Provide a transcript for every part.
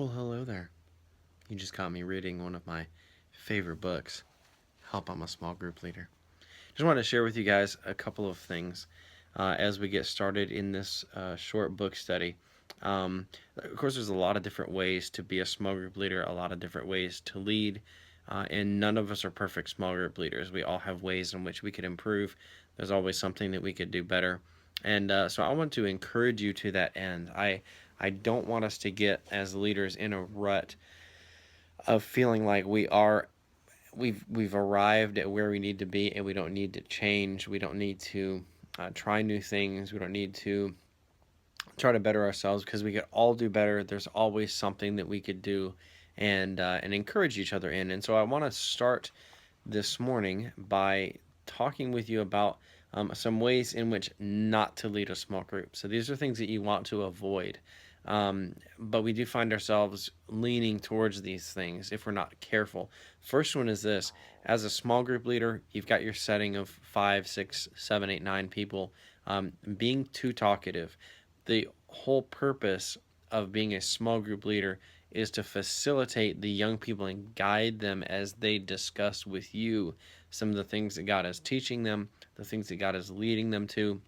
Well, hello there. You just caught me reading one of my favorite books, Help I'm a Small Group Leader. Just wanted to share with you guys a couple of things as we get started in this short book study. Of course, there's a lot of different ways to be a small group leader, a lot of different ways to lead, and none of us are perfect small group leaders. We all have ways in which we could improve. There's always something that we could do better. And so I want to encourage you to that end. I don't want us to get as leaders in a rut of feeling like we've arrived at where we need to be and we don't need to change. We don't need to try new things. We don't need to try to better ourselves because we could all do better. There's always something that we could do and encourage each other in. And so I want to start this morning by talking with you about some ways in which not to lead a small group. So these are things that you want to avoid. But we do find ourselves leaning towards these things if we're not careful. First one is this: as a small group leader, you've got your setting of 5, 6, 7, 8, 9 people. Being too talkative. The whole purpose of being a small group leader is to facilitate the young people and guide them as they discuss with you some of the things that God is teaching them, the things that God is leading them to.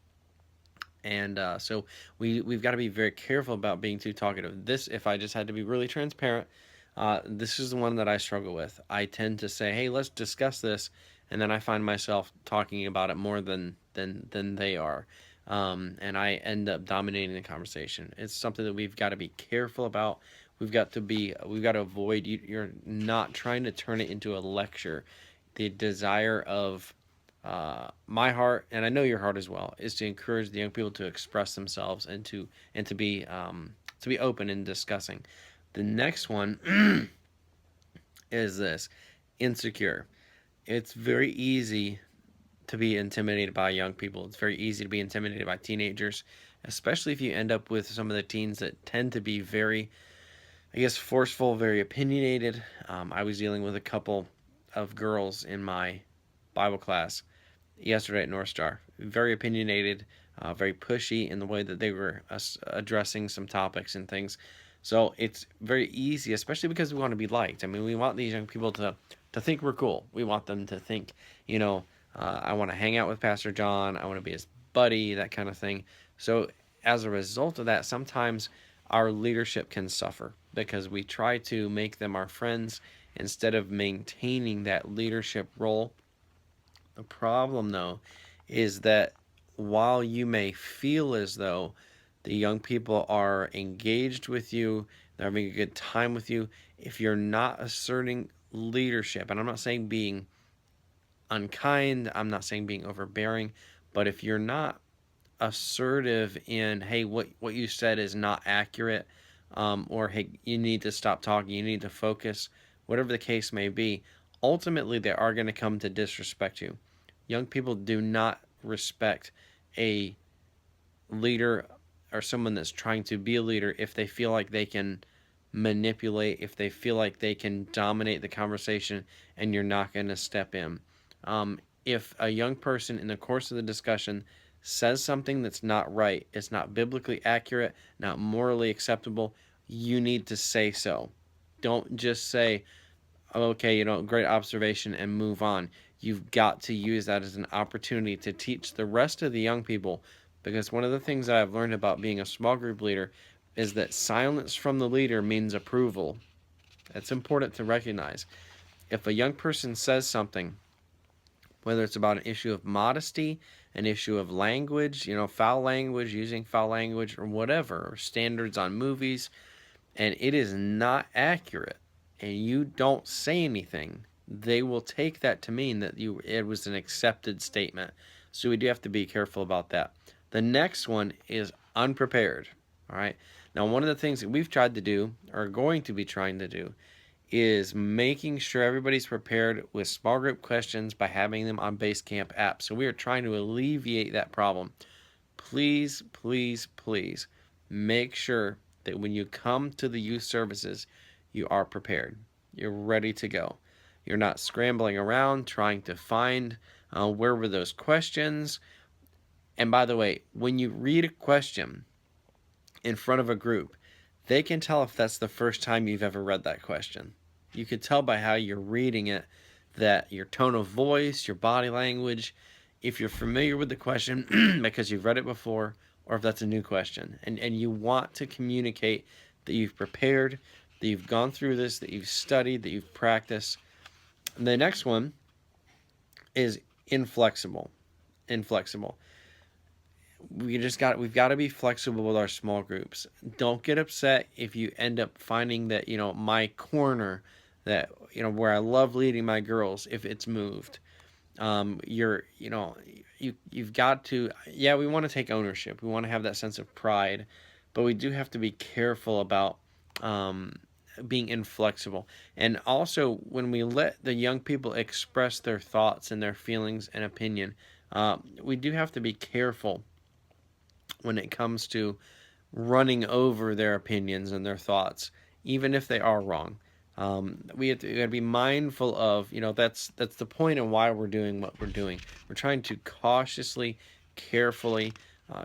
And so we've got to be very careful about being too talkative. This, if I just had to be really transparent, this is the one that I struggle with. I tend to say, "Hey, let's discuss this," and then I find myself talking about it more than they are, and I end up dominating the conversation. It's something that we've got to be careful about. We've got to avoid. You're not trying to turn it into a lecture. The desire of my heart, and I know your heart as well, is to encourage the young people to express themselves and to be open in discussing. The next one is this: insecure. It's very easy to be intimidated by young people. It's very easy to be intimidated by teenagers, especially if you end up with some of the teens that tend to be very, I guess, forceful, very opinionated. I was dealing with a couple of girls in my Bible class yesterday at North Star. Very opinionated, very pushy in the way that they were addressing some topics and things. So it's very easy, especially because we want to be liked. I mean, we want these young people to think we're cool. We want them to think, I want to hang out with Pastor John. I want to be his buddy, that kind of thing. So as a result of that, sometimes our leadership can suffer because we try to make them our friends instead of maintaining that leadership role. The problem, though, is that while you may feel as though the young people are engaged with you, they're having a good time with you, if you're not asserting leadership, and I'm not saying being unkind, I'm not saying being overbearing, but if you're not assertive in, hey, what you said is not accurate, or hey, you need to stop talking, you need to focus, whatever the case may be, ultimately they are going to come to disrespect you. Young people do not respect a leader or someone that's trying to be a leader if they feel like they can manipulate, if they feel like they can dominate the conversation and you're not going to step in. If a young person in the course of the discussion says something that's not right, it's not biblically accurate, not morally acceptable, you need to say so. Don't just say, okay, great observation and move on. You've got to use that as an opportunity to teach the rest of the young people, because one of the things that I've learned about being a small group leader is that silence from the leader means approval. That's important to recognize. If a young person says something, whether it's about an issue of modesty, an issue of language, foul language, using foul language, or whatever, or standards on movies, and it is not accurate, and you don't say anything, they will take that to mean that it was an accepted statement. So we do have to be careful about that. The next one is unprepared. All right. Now, one of the things that we've tried to do, or are going to be trying to do, is making sure everybody's prepared with small group questions by having them on Basecamp app. So we are trying to alleviate that problem. Please, please, please make sure that when you come to the youth services, you are prepared. You're ready to go. You're not scrambling around trying to find where were those questions. And by the way, when you read a question in front of a group, they can tell if that's the first time you've ever read that question. You could tell by how you're reading it, that your tone of voice, your body language, if you're familiar with the question because you've read it before, or if that's a new question. And you want to communicate that you've prepared, that you've gone through this, that you've studied, that you've practiced. And the next one is inflexible. Inflexible. We've got to be flexible with our small groups. Don't get upset if you end up finding that, my corner, that, where I love leading my girls, if it's moved. You've got to, yeah, we want to take ownership. We want to have that sense of pride, but we do have to be careful about being inflexible. And also, when we let the young people express their thoughts and their feelings and opinion, we do have to be careful when it comes to running over their opinions and their thoughts, even if they are wrong. We have to be mindful of, that's the point of why we're doing what we're doing. We're trying to cautiously, carefully,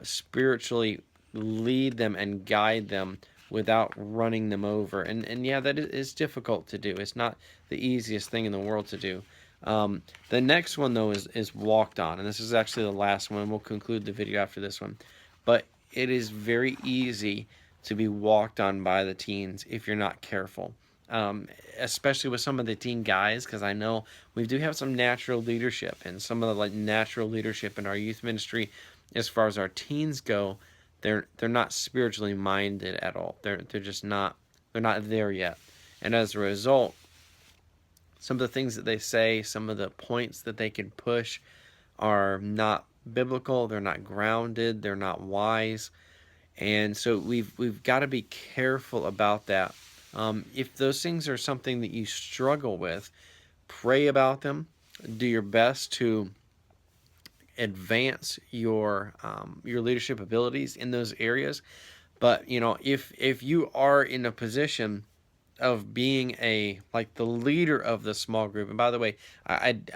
spiritually lead them and guide them without running them over. And yeah, that is difficult to do. It's not the easiest thing in the world to do. The next one, though, is walked on. And this is actually the last one. We'll conclude the video after this one. But it is very easy to be walked on by the teens if you're not careful. Especially with some of the teen guys, because I know we do have some natural leadership, and some of the natural leadership in our youth ministry, as far as our teens go, they're not spiritually minded at all. They're just not, they're not there yet, and as a result, some of the things that they say, some of the points that they can push, are not biblical. They're not grounded. They're not wise. And so we've got to be careful about that. If those things are something that you struggle with, pray about them. Do your best to advance your leadership abilities in those areas. But if you are in a position of being the leader of the small group, and by the way,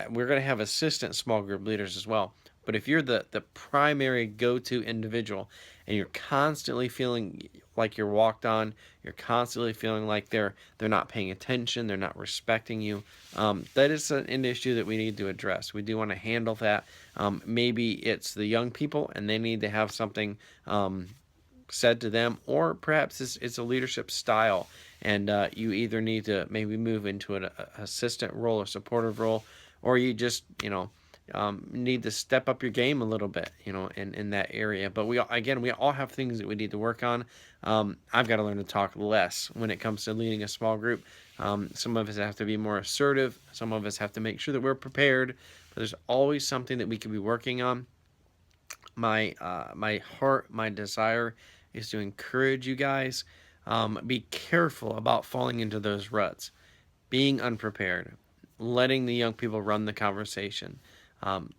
we're going to have assistant small group leaders as well. But if you're the primary go-to individual, and you're constantly feeling like you're walked on, you're constantly feeling like they're not paying attention, they're not respecting you, that is an issue that we need to address. We do want to handle that. Maybe it's the young people, and they need to have something said to them, or perhaps it's a leadership style, and you either need to maybe move into an assistant role or supportive role, or you just need to step up your game a little bit, in that area. But we all have things that we need to work on. I've got to learn to talk less when it comes to leading a small group. Some of us have to be more assertive. Some of us have to make sure that we're prepared. But there's always something that we could be working on. My heart, my desire is to encourage you guys. Be careful about falling into those ruts, being unprepared, letting the young people run the conversation,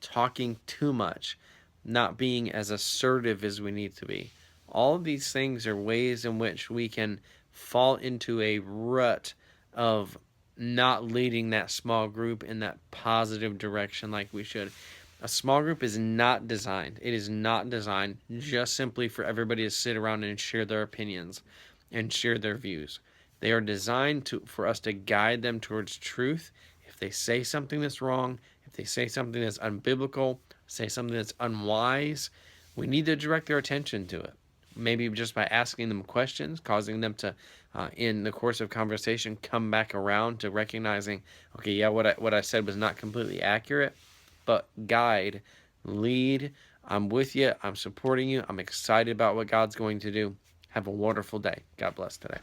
talking too much, not being as assertive as we need to be. All of these things are ways in which we can fall into a rut of not leading that small group in that positive direction like we should. A small group is not designed. It is not designed just simply for everybody to sit around and share their opinions and share their views. They are designed for us to guide them towards truth. If they say something that's wrong, if they say something that's unbiblical, say something that's unwise, we need to direct their attention to it. Maybe just by asking them questions, causing them to, in the course of conversation, come back around to recognizing, okay, yeah, what I said was not completely accurate. But guide, lead. I'm with you. I'm supporting you. I'm excited about what God's going to do. Have a wonderful day. God bless today.